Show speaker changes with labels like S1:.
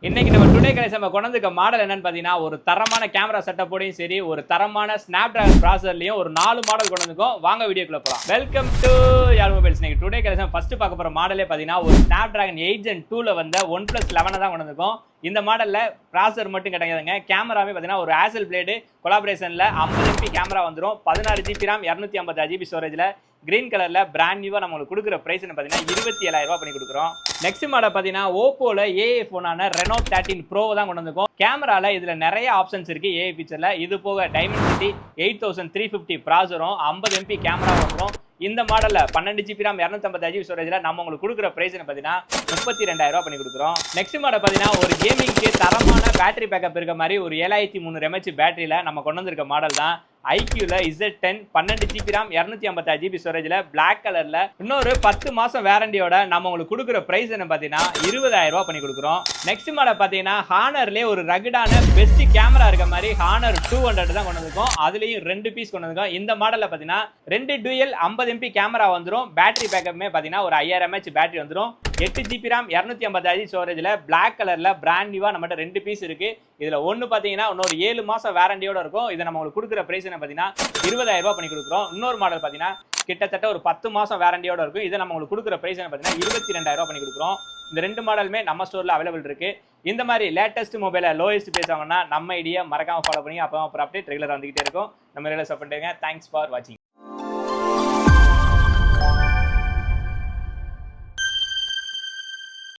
S1: இன்னைக்கு நம்ம today collection நம்ம கொண்டு வந்திருக்க மாடல் என்னன்னு பார்த்தீங்கன்னா ஒரு தரமான கேமரா செட்டப்போடையும் சரி ஒரு தரமான ஸ்னாப் டிராகன் ப்ராசஸர்லையும் ஒரு 4 மாடல் கொண்டு வந்திருக்கோம். வாங்க வீடியோக்குள்ள போகலாம். Welcome to Yarl mobiles. இன்னைக்கு டுடே கலெக்ஷன் ஃபர்ஸ்ட் பார்க்க போற மாடலே பார்த்தீங்கன்னா ஒரு ஸ்னாப் டிராகன் 8 Gen 2ல வந்த OnePlus 11 தான் கொண்டு வந்திருக்கோம். இந்த மாடல்ல ப்ராசஸர் மட்டும் கிடையாதுங்க, கேமராவே பார்த்தீங்கன்னா ஒரு ஆசல் பிளேடு கொலாபரேஷன்ல 50 MP கேமரா வந்துடும். 16 GB RAM 256 GB ஸ்டோரேஜ்ல கிரீன் கலர்ல பிராண்ட் நியூவா நம்மளுக்கு கொடுக்குற பிரைஸ் பார்த்தீங்கன்னா 27,000 ரூபாய் பண்ணி கொடுக்குறோம். நெக்ஸ்ட் மாடல் பார்த்தீங்கன்னா ஓப்போல ஏஐ போனான ரெனோ 13 ப்ரோ தான் கொண்டு வந்திருக்கோம். கேமரால இதுல நிறைய ஆப்ஷன்ஸ் இருக்கு ஏஐ ஃபீச்சர்ல. இது போக டைமென்சிட்டி 8350 ப்ராசஸரும் 50 MP கேமரா வந்துடும். இந்த மாடல்ல 12 GB RAM 256 GB ஸ்டோரேஜ்ல நம்ம உங்களுக்கு கொடுக்குற பிரைஸ் பார்த்தீங்கன்னா 32,000 ரூபாய் பண்ணி கொடுக்குறோம். நெக்ஸ்ட் மாடல் பார்த்தீங்கன்னா ஒரு கேமிங்க்கு தரமான பேட்டரி பேக்கப் இருக்க மாதிரி ஒரு 7300 mAh பேட்டரியில நம்ம கொண்டு வந்திருக்க மாடல் தான் ஐக்யூல Z10 12 GB RAM 256 GB ஸ்டோரேஜ்ல பிளாக் கலர்ல இன்னொரு 10 மாசம் வாரண்டியோட நம்ம உங்களுக்கு கொடுக்குற பிரைஸ் என்ன பார்த்தீங்கன்னா 20,000 ரூபாய் பண்ணி கொடுக்குறோம். நெக்ஸ்ட் மாடல் பார்த்தீங்கன்னா ஹானர்லேயே ஒரு ரகடான பெஸ்ட் கேமரா இருக்க மாதிரி ஹானர் 200 தான் கொண்டு வந்திருக்கோம். அதுலேயும் 2 பீஸ் கொண்டு வந்திருக்கோம். இந்த மாடலில் பார்த்தீங்கன்னா 2 டூயல் 50 MP கேமரா வந்துடும். பேட்டரி பேக்கப்புமே பார்த்தீங்கன்னா ஒரு 5000 mAh பேட்டரி வந்துடும். 8 GB RAM 256 GB ஸ்டோரேஜ்ல பிளாக் கலர்ல பிராண்ட் நியூவா நம்மகிட்ட 2 பீஸ் இருக்கு. இதுல ஒன்னு பாத்தீங்கன்னா இன்னொரு 7 மாசம் வாரண்டியோட இருக்கும். இதை நம்ம உங்களுக்கு கொடுக்குற பிரைஸ் என்ன பார்த்தீங்கன்னா 20,000 ரூபாய் பண்ணி கொடுக்குறோம். இன்னொரு மாடல் பார்த்தீங்கன்னா கிட்டத்தட்ட ஒரு 10 மாசம் வாரண்டியோட இருக்கும். இதை நம்ம உங்களுக்கு கொடுக்குற பிரைஸ் என்ன பார்த்தீங்கன்னா 22,000 ரூபாய் பண்ணி கொடுக்குறோம். இந்த 2 மாடலுமே நம்ம ஸ்டோர்ல அவைலபிள் இருக்கு. இந்த மாதிரி லேட்டஸ்ட் மொபைல லோயஸ்ட் பிரைஸ் வாங்கினா நம்ம ஐடியா மறக்காம ஃபாலோ பண்ணி அப்போ அப்புறம் அப்டேட் ரெகுலராக வந்துகிட்டே இருக்கும். நம்ம ரெகுலர் சப்போர்ட் பண்ணுங்க. தேங்க்ஸ் ஃபார் வாட்சிங்.